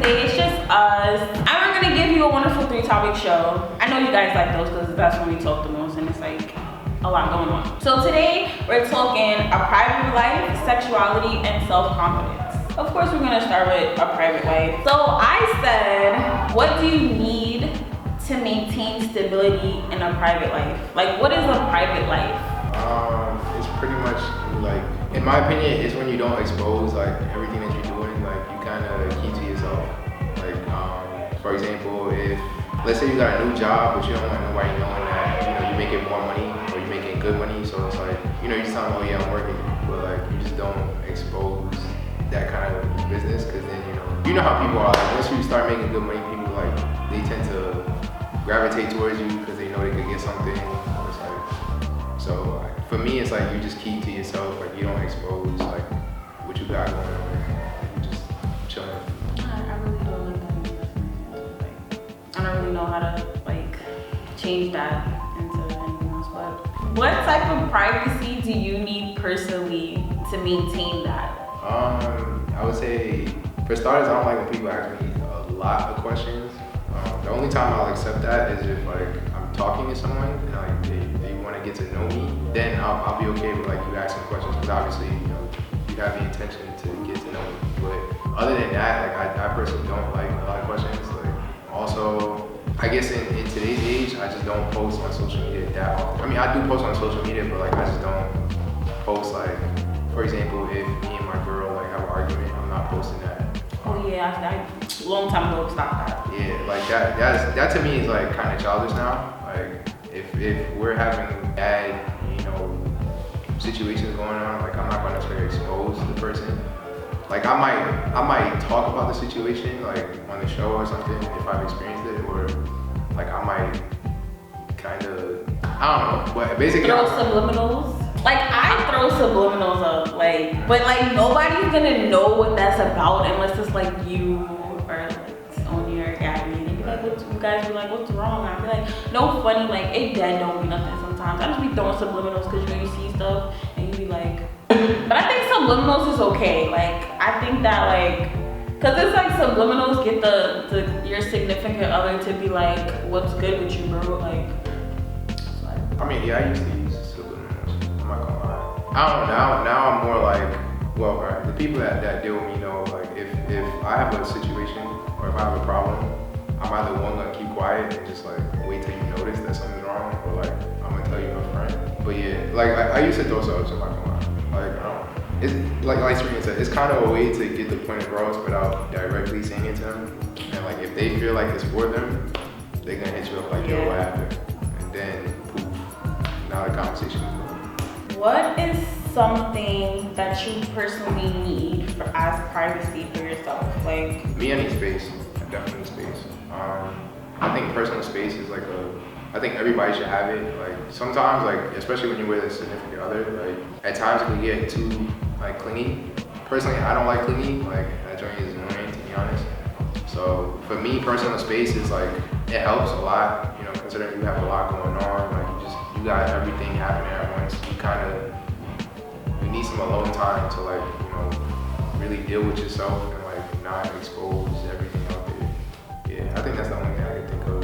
today it's just us. And we're gonna give you a wonderful 3-topic show. I know you guys like those because that's when we talk the most and it's like a lot going on. So today we're talking a private life, sexuality, and self-confidence. Of course, we're gonna start with a private life. So I said, what do you need to maintain stability in a private life? Like, what is a private life? It's pretty much like, in my opinion, it's when you don't expose like everything that you're doing. Like you kind of keep to yourself. Like, for example, if let's say you got a new job, but you don't want nobody knowing that you're making more money or you're making good money. So it's like you just tell them, oh yeah, I'm working, but like you just don't expose that kind of business, because then you know how people are. Like, once you start making good money, people like they tend to gravitate towards you because they know they could get something. It's like, so for me, it's like you just keep to yourself. Like you don't expose like what you got going on. You just chilling. I really don't like that. I don't really know how to like change that into anything else. But what type of privacy do you need personally to maintain that? I would say, for starters, I don't like when people ask me a lot of questions. The only time I'll accept that is if like I'm talking to someone and like they want to get to know me. Then I'll be okay with like you asking questions, because obviously you have the intention to get to know me. But other than that, like I personally don't like a lot of questions. Like also, I guess in today's age, I just don't post on social media that often. I mean, I do post on social media, but like I just don't post like, for example, if me and my girl like have an argument, I'm not posting that. Oh yeah, I long time ago stopped that. Yeah, like that to me is like kind of childish now. Like if we're having bad, situations going on, like I'm not gonna necessarily expose the person. Like I might talk about the situation like on the show or something if I've experienced it, or like I might kind of, I don't know, but basically throw subliminals. Like I throw subliminals up, like, but like nobody's gonna know what that's about unless it's like you or like on your Gabby. And you be like, you guys be like, what's wrong? I'd be like, no, funny, like it dead don't be nothing sometimes. I just be throwing subliminals because you see stuff and you be like, but I think subliminals is okay. Like I think that like, cause it's like subliminals get the your significant other to be like, what's good with you, bro? Like, I mean, yeah, I used to use subliminals. I'm not gonna lie. I don't know. Now I'm more like, well, right, the people that deal with me know, like, if I have a situation or if I have a problem, I'm either one gonna keep quiet and just like wait till you notice that something's wrong, or like I'm gonna tell you upfront. But yeah, like I used to throw subs. I'm not gonna lie. Like, it's like Serena said, it's kind of a way to get the point across without directly saying it to them. And like if they feel like it's for them, they're gonna hit you up like, yo, what happened? And then poof, now the conversation is over. What is something that you personally need as privacy for yourself? Like me, I need space. I definitely need space. I think personal space is like I think everybody should have it. Like sometimes, like especially when you're with a significant other, like at times it can get too like clingy. Personally, I don't like clingy. Like that joint is annoying, to be honest. So for me, personal space is like, it helps a lot. Considering you have a lot going on, like you got everything happening at once. You need some alone time to like really deal with yourself and like not expose everything out there. Yeah, I think that's the only thing I can think of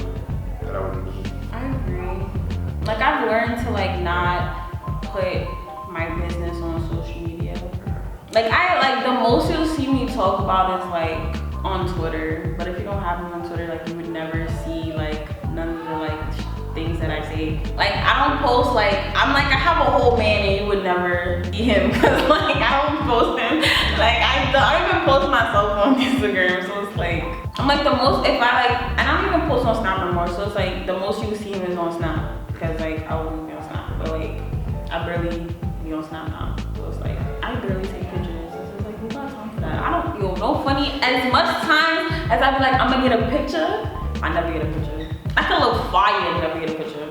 that I would need. I agree. Like I've learned to like not put my business on social media. Like the most you'll see me talk about is like on Twitter. But if you don't have me on Twitter, like you would never see like none of the like things that I say. Like I don't post like, I'm like, I have a whole man and you would never see him because like I don't post him. Like I don't even post myself on Instagram. So it's like, I'm like the most, if I like, and I don't even post on Snap no more. So it's like the most you see him is on Snap because like I wouldn't be on Snap. But like I barely be on Snap now. So it's like, I barely take pictures. So it's like, who got time for that? I don't feel no funny. As much time as I be like, I'm gonna get a picture, I never get a picture. I can look fire and never get a picture.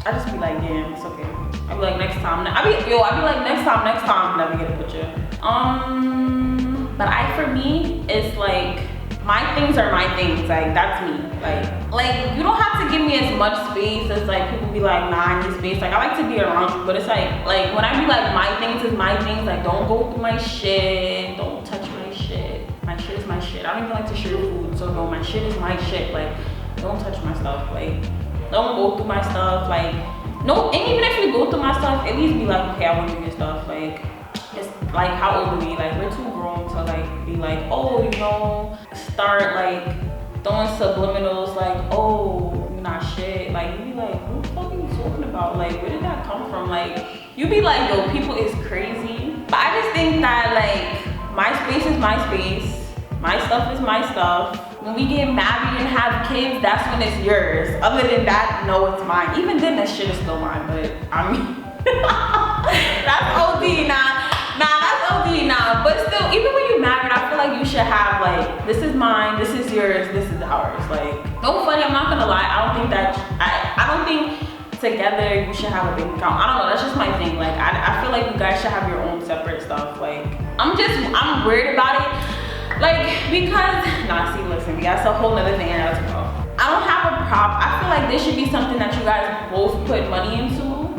I just be like, damn, it's okay. I be like, next time. I be like, next time, never get a picture. But for me, it's like, my things are my things. Like, that's me. Like you don't have to give me as much space as like people be like, nah, I need space. Like, I like to be around you, but it's like when I be like, my things is my things. Like, don't go through my shit. Don't touch my shit. My my shit is my shit. I don't even like to share food, so no, my shit is my shit. Like, don't touch my stuff. Like, don't go through my stuff. Like, no, and even if you go through my stuff, at least be like, okay, I want to do your stuff. Like, it's like, how old are we? Like, we're too grown to like be like, oh, you know, start like throwing subliminals like, oh, you're not shit. Like, you be like, what the fuck are you talking about? Like, where did that come from? Like, you be like, yo, people is crazy. But I just think that like, my space is my space. My stuff is my stuff. When we get married and have kids, that's when it's yours. Other than that, no, it's mine. Even then, that shit is still mine. But I mean, that's OD now. Nah, that's OD now. But still, even when you're married, I feel like you should have like, this is mine, this is yours, this is ours. Like, no funny, I'm not gonna lie. I don't think that, I don't think together you should have a bank account. I don't know, that's just my thing. Like, I feel like you guys should have your own separate stuff. Like, I'm weird about it. Like, because, nah, see, listen, that's a whole nother thing I gotta talk about. I don't have a problem. I feel like this should be something that you guys both put money into.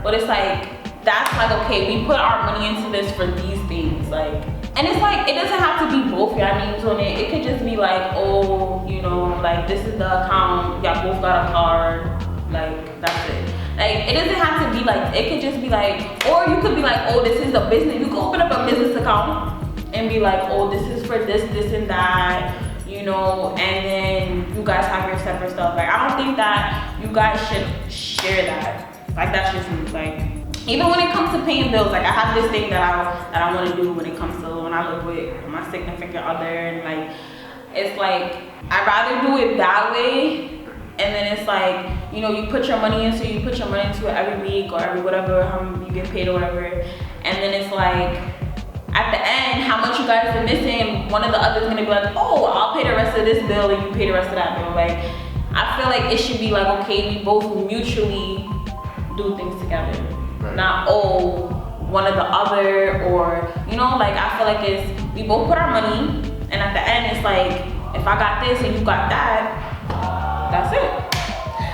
But it's like, that's like, okay, we put our money into this for these things. Like, and it's like, it doesn't have to be both your names on it. It could just be like, oh, you know, like, this is the account, y'all both got a card. Like, that's it. Like, it doesn't have to be like, it could just be like, or you could be like, oh, this is a business. You can open up a business account and be like, oh, this is for this, this, and that, you know, and then you guys have your separate stuff. Like, I don't think that you guys should share that. Like, that's just me. Like, even when it comes to paying bills, like, I have this thing that I want to do when it comes to when I live with my significant other, and like, it's like, I'd rather do it that way. And then it's like, you know, you put your money into it every week or every whatever, you get paid or whatever. And then it's like, at the end, how much you guys are missing, one of the others gonna be like, oh, I'll pay the rest of this bill and you pay the rest of that bill. Like, I feel like it should be like, okay, we both mutually do things together. Right. Not, oh, one of the other, or, you know, like, I feel like it's, we both put our money, and at the end, it's like, if I got this and you got that, that's it.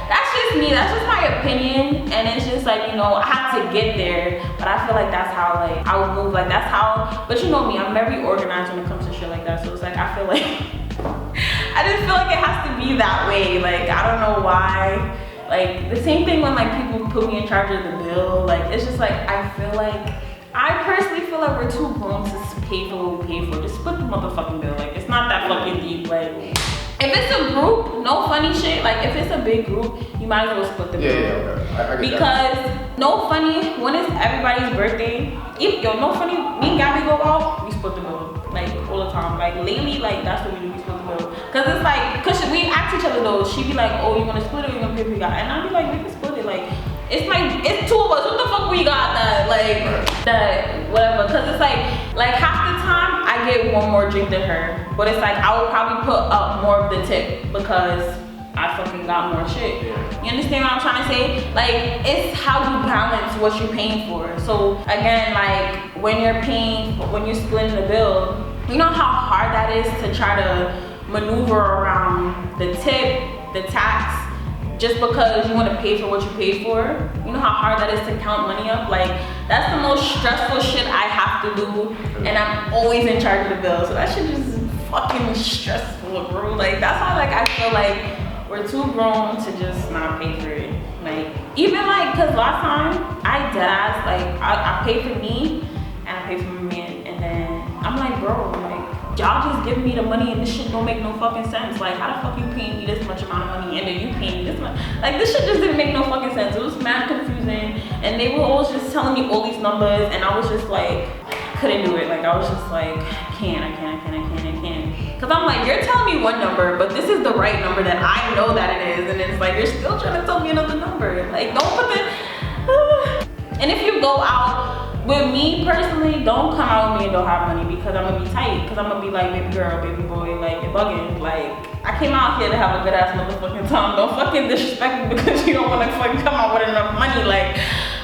That's just me, that's just my opinion, and it's just like, you know, I have to get there, but I feel like that's how, like, I would move, like, that's how, but you know me, I'm very organized when it comes to shit like that, so it's like, I feel like, I just feel like it has to be that way, like, I don't know why, like, the same thing when, like, people put me in charge of the bill, like, it's just like, I feel like, I personally feel like we're too grown to pay for what we pay for, just split the motherfucking bill, like, it's not that fucking deep, like, if it's a group, no funny shit, like if it's a big group, you might as well split the bill. Yeah, okay. Because no funny, when it's everybody's birthday, no funny, me and Gabby go out, we split the bill, like all the time. Like lately, like that's what we do, we split the bill. Cause it's like, cause we ask each other though, she be like, oh, you wanna split it or you gonna pay for your guy? And I be like, we can split it, like, it's two of us, what the fuck we got that, like, that, whatever. Cause it's like half the time, I get one more drink than her. But it's like, I would probably put up more of the tip because I fucking got more shit. Yeah. You understand what I'm trying to say? Like, it's how you balance what you're paying for. So again, like, when you're splitting the bill, you know how hard that is to try to maneuver around the tip, the tax, just because you want to pay for what you paid for. You know how hard that is to count money up? Like, that's the most stressful shit I have to do, and I'm always in charge of the bill. So that shit is fucking stressful, bro. Like, that's why, like, I feel like we're too grown to just not pay for it. Like, even like, cause last time I deadass, like, I paid for me and I paid for my man, and then I'm like, bro, like, y'all just giving me the money and this shit don't make no fucking sense. Like, how the fuck you paying me this much amount of money and then you paying me this much? Like, this shit just didn't make no fucking sense. It was mad confusing, and they were always just telling me all these numbers, and I was just like, couldn't do it. Like, I was just like, I can't. Cause I'm like, you're telling me one number, but this is the right number that I know that it is, and it's like, you're still trying to tell me another number. Like, don't put the, and if you go out with me personally, don't come out with me and don't have money, because I'm gonna be tight, because I'm gonna be like, baby girl, baby boy, like, you're bugging. Like, I came out here to have a good ass motherfucking time. Don't fucking disrespect me because you don't wanna fucking come out with enough money. Like,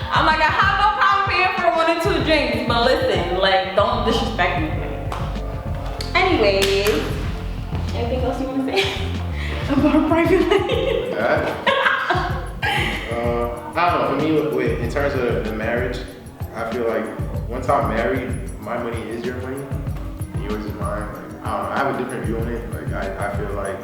I'm like, I have no problem paying for 1 or 2 drinks, but listen, like, don't disrespect me. Anyways, anything else you wanna say about private life? I don't know, for me, in terms of the marriage, I feel like once I'm married, my money is your money, and yours is mine. Like, I don't know, I have a different view on it. Like I feel like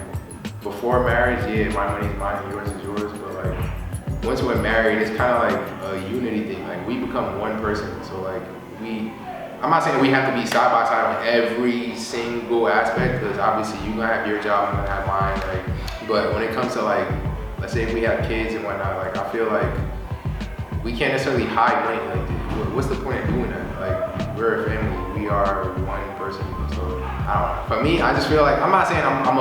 before marriage, yeah, my money's mine and yours is yours, but like once we're married, it's kind of like a unity thing. Like we become one person. So like I'm not saying we have to be side by side on every single aspect, because obviously you're gonna have your job, I'm gonna have mine. Like, but when it comes to like, let's say if we have kids and whatnot, like I feel like we can't necessarily hide money. Like, what's the point of doing that? Like, we're a family. We are one person. So I don't know. For me, I just feel like I'm not saying I'm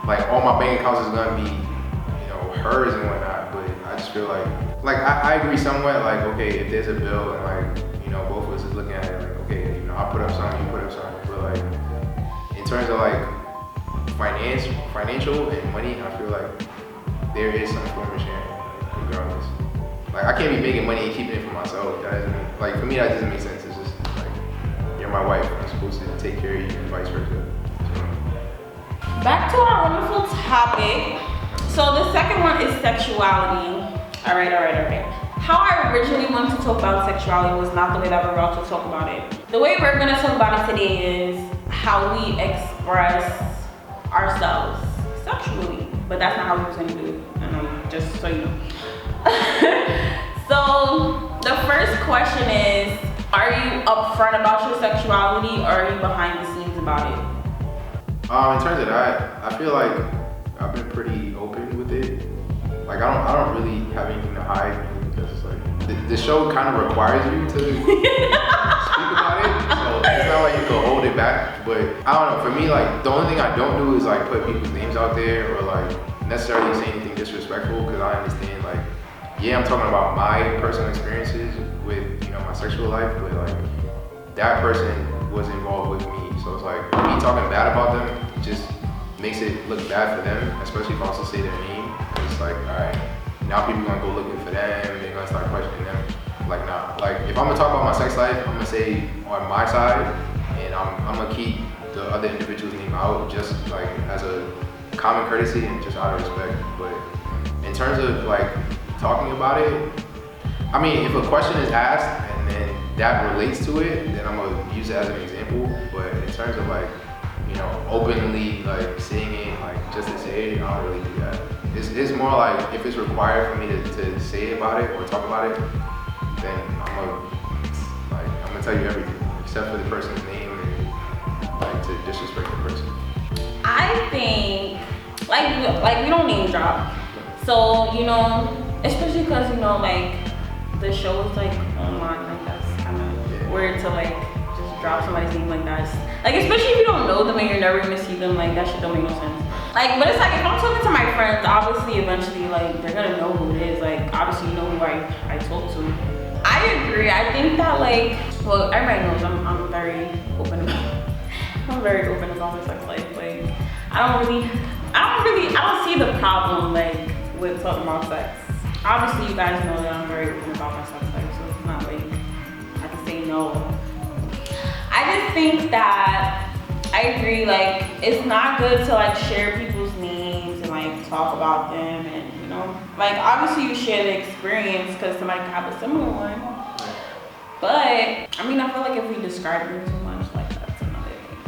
like all my bank accounts is gonna be, hers and whatnot. But I just feel like I agree somewhat. Like, okay, if there's a bill and like both of us is looking at it, like, okay, I put up something, you put up something. But like in terms of like financial and money, I feel like there is some form of sharing, regardless. Like I can't be making money and keeping it for myself. That doesn't for me that doesn't make sense. It's just like you're my wife. I'm supposed to take care of you and vice versa. Back to our wonderful topic. So the second one is sexuality. All right. How I originally wanted to talk about sexuality was not the way that we're about to talk about it. The way we're gonna talk about it today is how we express ourselves sexually. But that's not how we was gonna do it. Just so you know. So the first question is, are you upfront about your sexuality or are you behind the scenes about it? In terms of that, I feel like I've been pretty open with it. Like I don't really have anything to hide, because it's like the show kind of requires you to speak about it. So it's not like you can hold it back. But I don't know. For me, like the only thing I don't do is like put people's names out there or like necessarily say anything disrespectful, because I understand like, yeah, I'm talking about my personal experiences with my sexual life, but like that person was involved with me. So it's like me talking bad about them just makes it look bad for them, especially if I also say their name. It's like, all right, now people gonna go looking for them, they're gonna start questioning them. Like, nah. Like, if I'm gonna talk about my sex life, I'm gonna say on my side, and I'm gonna keep the other individual's name out, just like as a common courtesy and just out of respect. But in terms of like talking about it, I mean, if a question is asked and then that relates to it, then I'm gonna use it as an example. But in terms of like, openly like saying it, like just to say it, I don't really do that. It's more like if it's required for me to say about it or talk about it, then I'm gonna tell you everything except for the person's name and like to disrespect the person. I think like we don't name drop. So especially because like the show is like online, like that's kind of weird to like just drop somebody's name like that. Like especially if you don't know them and you're never gonna see them, like that shit don't make no sense. Like, but it's like if I'm talking to my friends, obviously eventually like they're gonna know who it is. Like obviously you know who I talk to. I agree. I think that like, well, everybody knows I'm very open about my sex life. Like I don't see the problem like with talking about sex. Obviously you guys know that I'm very open about my sex life, so it's not like I can say no. I just think that I agree, like it's not good to like share people's names and like talk about them, and like obviously you share the experience because somebody could have a similar one. But I mean, I feel like if we describe them too much, like that's another thing.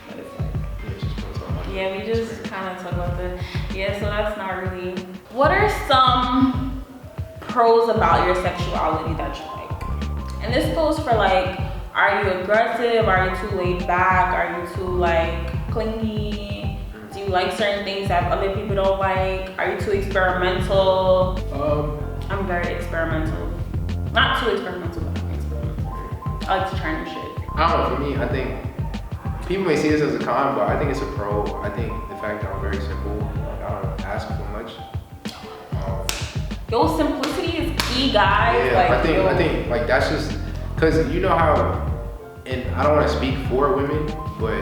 But it's like we just kind of talk about so that's not really. What are some pros about your sexuality that you like? And this goes for like, are you aggressive? Are you too laid back? Are you too like clingy? Do you like certain things that other people don't like? Are you too experimental? I'm very experimental. Not too experimental, but I'm experimental. I like to try new shit. I don't know, for me, I think people may see this as a con, but I think it's a pro. I think the fact that I'm very simple, like I don't ask for much. Yo, simplicity is key, guys. Yeah, like, I think like that's just, cause how, and I don't want to speak for women, but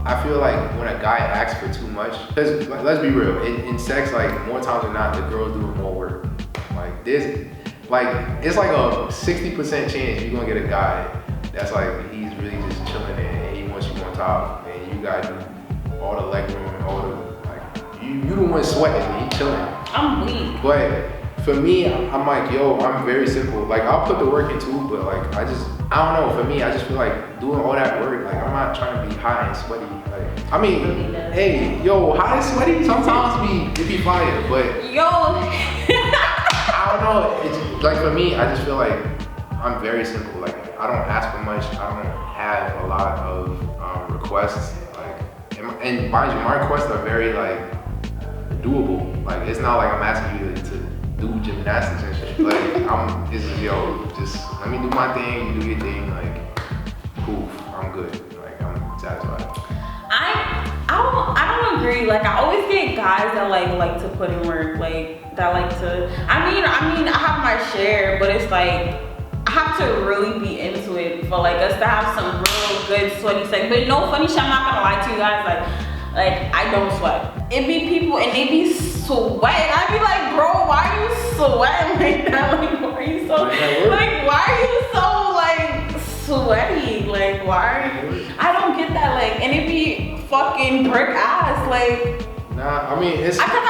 I feel like when a guy asks for too much, cause like, let's be real, in sex, like more times than not, the girls do more work. Like this, like it's like a 60% chance you're gonna get a guy that's like he's really just chilling and he wants you on top, and you gotta do all the leg room and all the like you the one sweating and he chilling. I'm weak. But for me, I'm like, yo, I'm very simple. Like, I'll put the work in too, but like, I don't know. For me, I just feel like doing all that work, like, I'm not trying to be hot and sweaty. Like, I mean, hey, yo, hot and sweaty sometimes it be fire, but Yo. I don't know. It's like for me, I just feel like I'm very simple. Like, I don't ask for much. I don't have a lot of requests. Like, and mind you, my requests are very like doable. Like, it's not like I'm asking you to do gymnastics and shit. Like, it's just, yo, just let me do my thing, you do your thing. Like, poof, I'm good. Like, I'm satisfied. I don't agree. Like, I always get guys that like to put in work, like that like to. I mean, I have my share, but it's like I have to really be into it for like us to have some real good sweaty sex. But no funny shit, I'm not gonna lie to you guys. Like I don't sweat. It be people and they be sweating. I be like, bro, why are you sweating like that? Like, why are you so why are you so like sweaty? Like, why are you? I don't get that. Like, and it be fucking brick ass. Like, nah, I mean, it's. I've had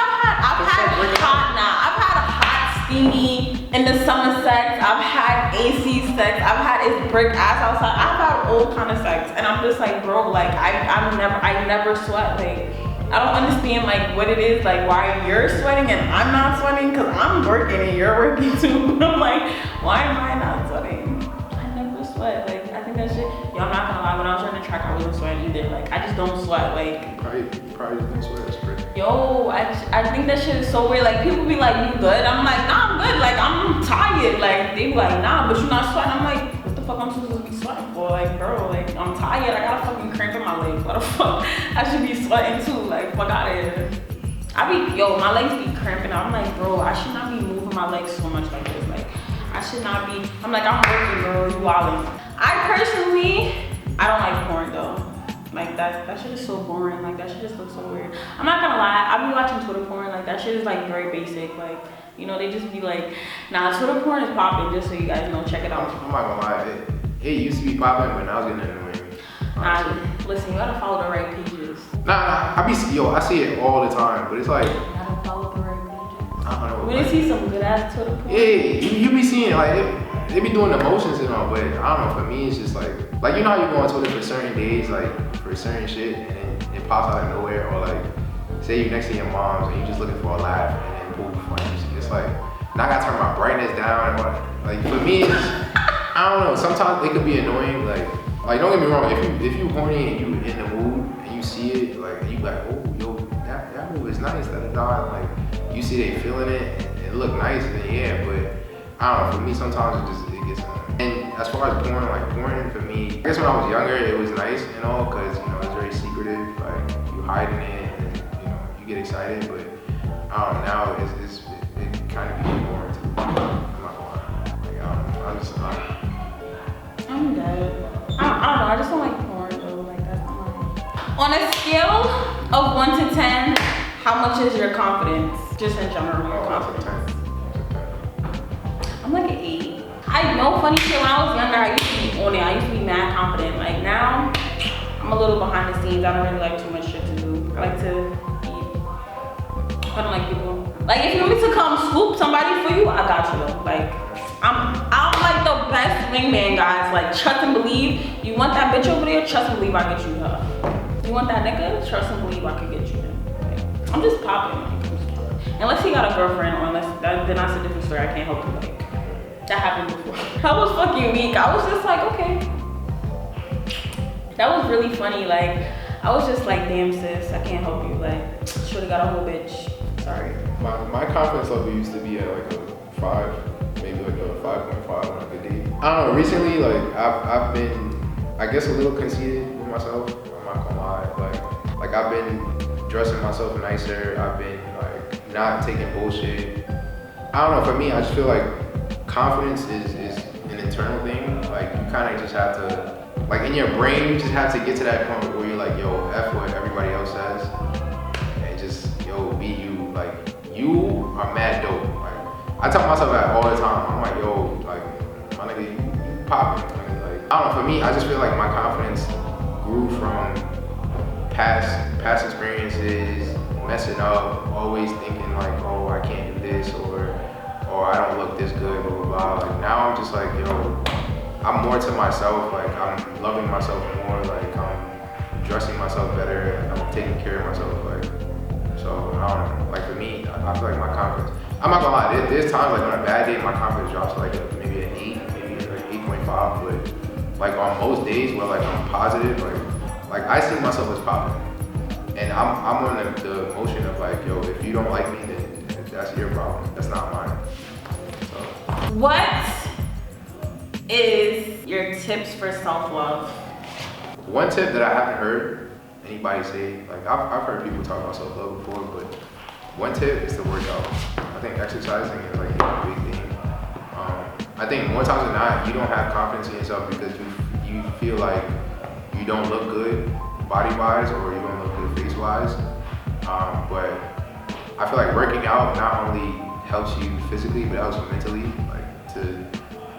hot, steamy in the summer sex. I've had AC sex. I've had it's brick ass outside. I've had all kind of sex, and I'm just like, bro, like I never sweat. Like, I don't understand like what it is, like why you're sweating and I'm not sweating, cause I'm working and you're working too. I'm like, why am I not sweating? I never sweat. Like, I think that shit. Yo, I'm not gonna lie. When I was running track, I wasn't sweating either. Like, I just don't sweat. Like, probably didn't sweat. That's crazy. Yo, I think that shit is so weird. Like, people be like, you good? I'm like, nah, I'm good. Like, I'm tired. Like, they be like, nah, but you not sweating. I'm like, what the fuck I'm supposed to be sweating for? Like, bro, like, I'm tired. I got a fucking cramp in my legs. What the fuck? I should be sweating too. Like, fuck out of here. My legs be cramping. I'm like, bro, I should not be moving my legs so much like this. Like, I should not be. I'm like, I'm working, bro. You wildin'. I personally, I don't like porn though. Like, that shit is so boring. Like, that shit just looks so weird. I'm not gonna lie, I be watching Twitter porn. Like, that shit is like very basic. Like, you know, they just be like, nah, Twitter porn is popping, just so you guys know, check it out. I'm not gonna lie, it used to be popping, but now it's getting annoying. Nah, listen, you gotta follow the right pages. Nah, I see it all the time, but it's like, You gotta follow the right pages. I don't know. When you see some good ass Twitter porn. Yeah, you be seeing like they be doing the motions and all, but I don't know, for me it's just like you know how you go on Twitter for certain days, like for certain shit, and then it pops out of nowhere, or like say you're next to your mom's and you're just looking for a laugh, and then poof, like, it's like, now I gotta turn my brightness down, and like for me it's, I don't know, sometimes it could be annoying, like don't get me wrong, if you horny and you in the mood and you see it, like you like, oh yo, that move is nice, like you see they feeling it and it look nice, and then yeah, but I don't know, for me sometimes it gets annoying. And as far as porn, like porn for me, I guess when I was younger it was nice and all, cause you know it's very secretive, like you hiding it and you know you get excited, but I don't know, now it kind of gets boring too. I'm not gonna lie, like I'm dead. I don't know, I just don't like porn though, like that's not my... On a scale of 1 to 10, how much is your confidence? Just in general, your confidence. I'm like an 8. I know funny shit, when I was younger, I used to be on it. I used to be mad confident. Like now, I'm a little behind the scenes. I don't really like too much shit to do. I like to eat. I don't like people. Like if you want me to come scoop somebody for you, I got you though. Like I'm like the best wingman, guys. Like trust and believe. You want that bitch over there? Trust and believe I get you her. You want that nigga? Trust and believe I can get you him. Like, I'm just popping when it comes to it. Unless he got a girlfriend, or unless then that's a different story. I can't help you. Like. That happened before. I was fucking weak. I was just like, okay. That was really funny. Like, I was just like, damn sis, I can't help you. Like, should've got a whole bitch. Sorry. My confidence level used to be at like a 5, maybe like a 5.5 on a good day. I don't know, recently like I've been, I guess, a little conceited with myself. I'm not gonna lie. Like I've been dressing myself nicer. I've been like not taking bullshit. I don't know, for me, I just feel like confidence is an internal thing. Like you kind of just have to, like in your brain, you just have to get to that point where you're like, yo, F what everybody else says, and just, yo, be you. Like you are mad dope. Like I tell myself that all the time. I'm like, yo, like my nigga, you poppin'. Like I don't know, for me, I just feel like my confidence grew from past experiences, messing up, always thinking like, oh, I can't do this, or or I don't look this good, blah, blah, blah. Like now I'm just like, yo, I'm more to myself. Like I'm loving myself more. Like I'm dressing myself better. I'm taking care of myself. Like, so I don't know. Like for me, I feel like my confidence, I'm not gonna lie, there's times like on a bad day, my confidence drops to like maybe an 8, maybe like 8.5, but like on most days where like I'm positive, like I see myself as positive. And I'm on the motion of like, yo, if you don't like me, then that's your problem. That's not mine. So. What is your tips for self-love? One tip that I haven't heard anybody say, like I've heard people talk about self-love before, but one tip is to work out. I think exercising is like a big thing. I think more times than not, you don't have confidence in yourself because you feel like you don't look good body-wise or you don't look good face-wise. But I feel like working out not only helps you physically, but it helps you mentally, like to,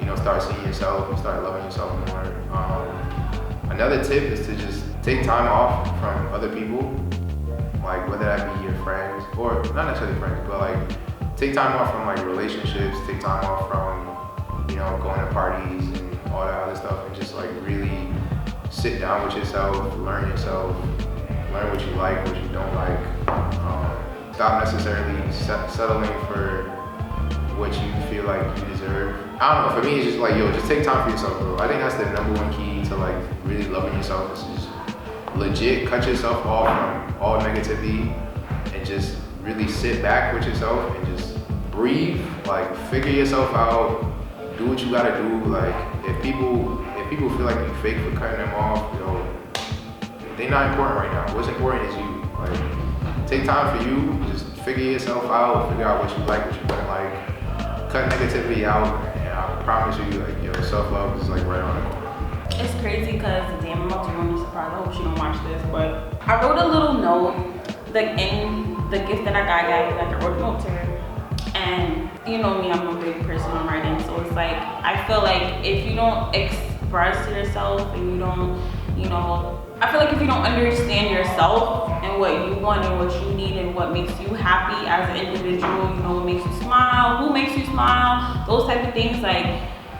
you know, start seeing yourself and start loving yourself more. Another tip is to just take time off from other people, like whether that be your friends, or not necessarily friends, but like take time off from like relationships, take time off from, you know, going to parties and all that other stuff, and just like really sit down with yourself, learn what you like, what you don't like. Stop necessarily settling for what you feel like you deserve. I don't know, for me it's just like, yo, just take time for yourself, bro. I think that's the #1 key to like really loving yourself, is just legit cut yourself off from all negativity and just really sit back with yourself and just breathe, like figure yourself out, do what you gotta do. Like if people feel like you fake for cutting them off, yo, they're not important right now. What's important is you. Like take time for you, just figure yourself out, figure out what you like, what you don't like, cut negativity out, and I promise you, like, yo, self-love is like right on the corner. It's crazy because, damn, I'm about to ruin the surprise. I hope she don't watch this, but I wrote a little note, like in the gift that I got, like I wrote a note to her. And you know me, I'm a big person on writing, so it's like, I feel like if you don't express yourself and you don't, you know, I feel like if you don't understand yourself and what you want and what you need and what makes you happy as an individual, you know, what makes you smile, who makes you smile, those type of things, like,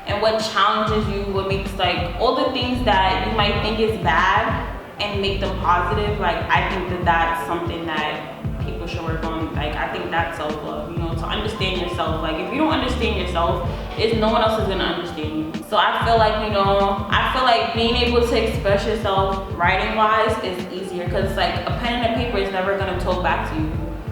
and what challenges you, what makes, like, all the things that you might think is bad and make them positive, like, I think that that's something that people should work on. Like, I think that's self-love, you know, to understand yourself. Like, if you don't understand yourself, no one else is gonna understand you. So I feel like, you know, being able to express yourself writing-wise is easier, because it's like a pen and a paper is never gonna talk back to you.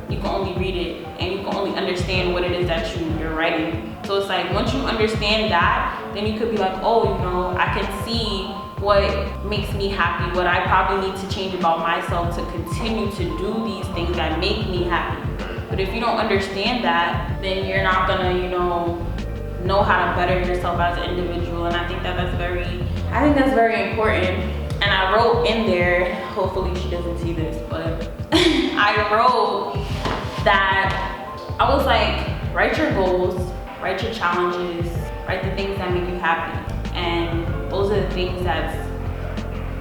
You can only read it and you can only understand what it is that you're writing. So it's like, once you understand that, then you could be like, oh, you know, I can see what makes me happy, what I probably need to change about myself to continue to do these things that make me happy. But if you don't understand that, then you're not gonna, you know how to better yourself as an individual. And I think that's very important. And I wrote in there, hopefully she doesn't see this, but I wrote that I was like, write your goals, write your challenges, write the things that make you happy. And those are the things that's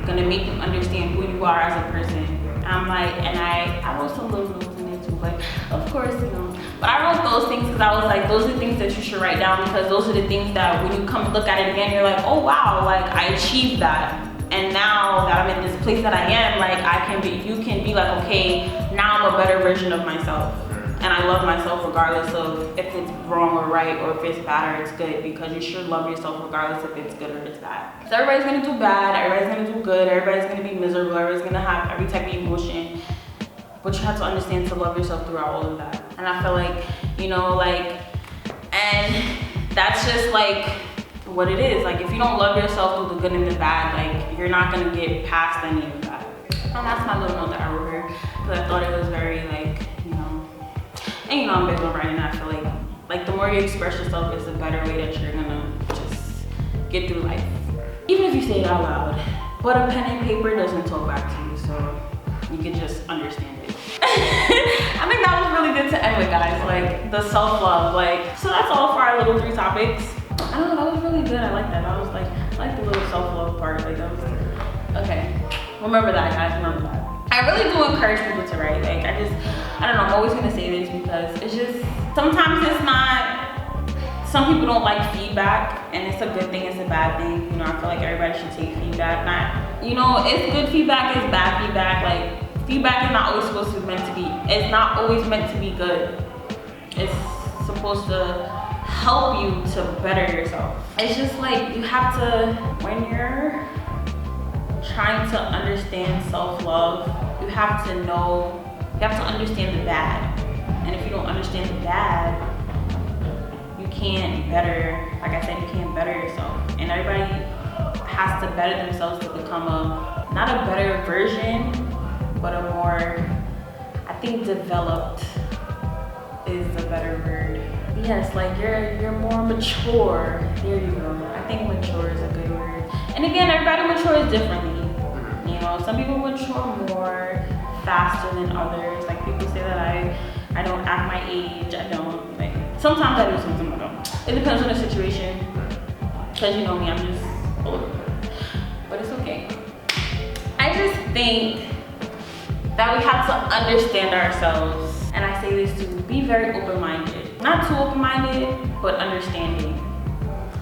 gonna make you understand who you are as a person. And I'm like, and I wrote some little notes in there too, but of course, you know. But I wrote those things because I was like, those are the things that you should write down, because those are the things that when you come look at it again, you're like, oh wow, like I achieved that. And now that I'm in this place that I am, like you can be like, okay, now I'm a better version of myself. And I love myself regardless of if it's wrong or right, or if it's bad or it's good, because you should love yourself regardless if it's good or it's bad. So everybody's gonna do bad, everybody's gonna do good, everybody's gonna be miserable, everybody's gonna have every type of emotion. But you have to understand to love yourself throughout all of that. And I feel like, you know, like, and that's just like what it is. Like, if you don't love yourself through the good and the bad, like, you're not gonna get past any of that. And that's my little note that I wrote her, because I thought it was very, like, you know, and you know I'm big on writing. I feel like the more you express yourself is the better way that you're gonna just get through life. Even if you say it out loud. But a pen and paper doesn't talk back to you, so you can just understand it. I think that was really good to end with, guys. Like, the self-love, like, so that's all for our little 3 topics. I don't know, that was really good. I like that. I was like, I like the little self-love part. Like, that was okay. Remember that, guys. Remember that. I really do encourage people to write. Like, I don't know, I'm always gonna say this because it's just, sometimes it's not some people don't like feedback, and it's a good thing, it's a bad thing. You know, I feel like everybody should take feedback. Not, you know, it's good feedback, it's bad feedback. Like, feedback is not always supposed to be meant to be, it's not always meant to be good. It's supposed to help you to better yourself. It's just like, you have to, when you're trying to understand self-love, you have to know, you have to understand the bad. And if you don't understand the bad, you can't better, like I said, you can't better yourself. And everybody has to better themselves to become a, not a better version, but a more, I think developed is the better word. Yes, like you're more mature. There you go. I think mature is a good word. And again, everybody matures differently. You know, some people mature more faster than others. Like people say that I don't act my age. I don't. Like sometimes I do, sometimes I don't. It depends on the situation. Cause you know me, I'm just older. But it's okay. I just think that we have to understand ourselves. And I say this to be very open-minded. Not too open-minded, but understanding.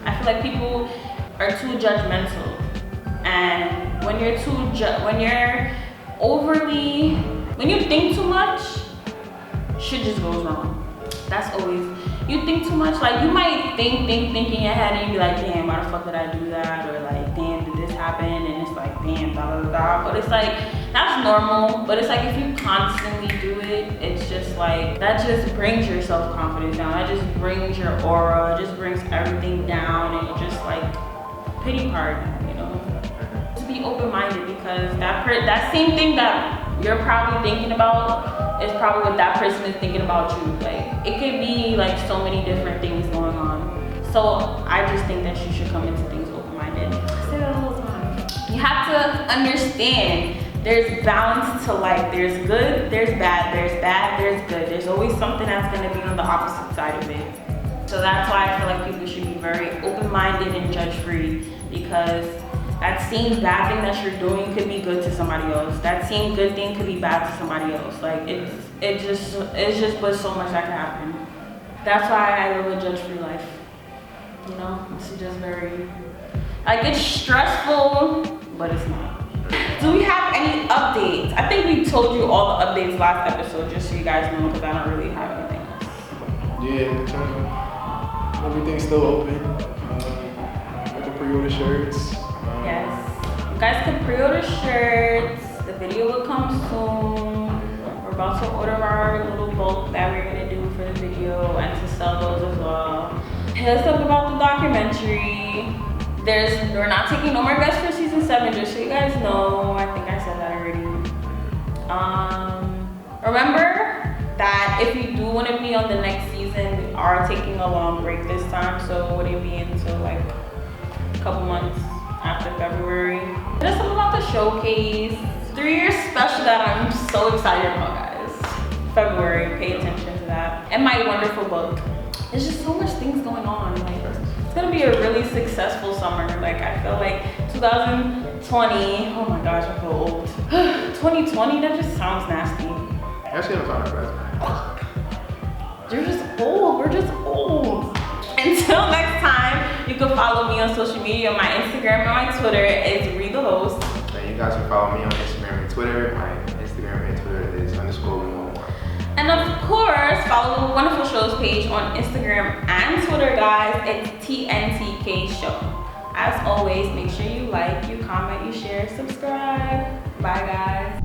I feel like people are too judgmental. And when you're when you think too much, shit just goes wrong. That's always, you think too much, like you might think in your head and you be like, damn, why the fuck did I do that? Or like, damn, did this happen? And it's like, damn, blah, blah, blah. But it's like, that's normal. But it's like, if you constantly do it, it's just like, that just brings your self-confidence down. That just brings your aura, it just brings everything down, and you just like, pity party, you know? To be open-minded, because that same thing that you're probably thinking about is probably what that person is thinking about you. Like, it could be like so many different things going on. So I just think that you should come into things open-minded. I say that all the time. You have to understand there's balance to life. There's good, there's bad, there's good. There's always something that's gonna be on the opposite side of it. So that's why I feel like people should be very open-minded and judge-free, because that same bad thing that you're doing could be good to somebody else. That same good thing could be bad to somebody else. Like it's just but so much that can happen. That's why I live a judge-free life. You know, it's just very, like, it's stressful, but it's not. Do we have any updates? I think we told you all the updates last episode, just so you guys know, because I don't really have anything else. Yeah, everything's still open. I can pre-order shirts. Yes, you guys can pre-order shirts. The video will come soon. We're about to order our little bulk that we're gonna do for the video and to sell those as well. Hit us up about the documentary. We're not taking no more guests for season 7, just so you guys know. I think I said that already. Remember that if you do want to be on the next season, we are taking a long break this time, so it wouldn't be until like a couple months after February. There's something about the showcase, 3-year special that I'm so excited about, guys. February, pay attention to that. And my wonderful book. There's just so much things going on. Like, it's gonna be a really successful summer. Like, I feel like 2020, oh my gosh, I feel old. 2020, that just sounds nasty. Actually, I'm talking about You're just old, we're just old. Until next time, you can follow me on social media. My Instagram and my Twitter is ReTheHost. And you guys can follow me on Instagram and Twitter. My Instagram and Twitter is _101. And of course, follow the Wonderful Shows page on Instagram and Twitter, guys. It's TNTK Show. As always, make sure you like, you comment, you share, subscribe. Bye, guys.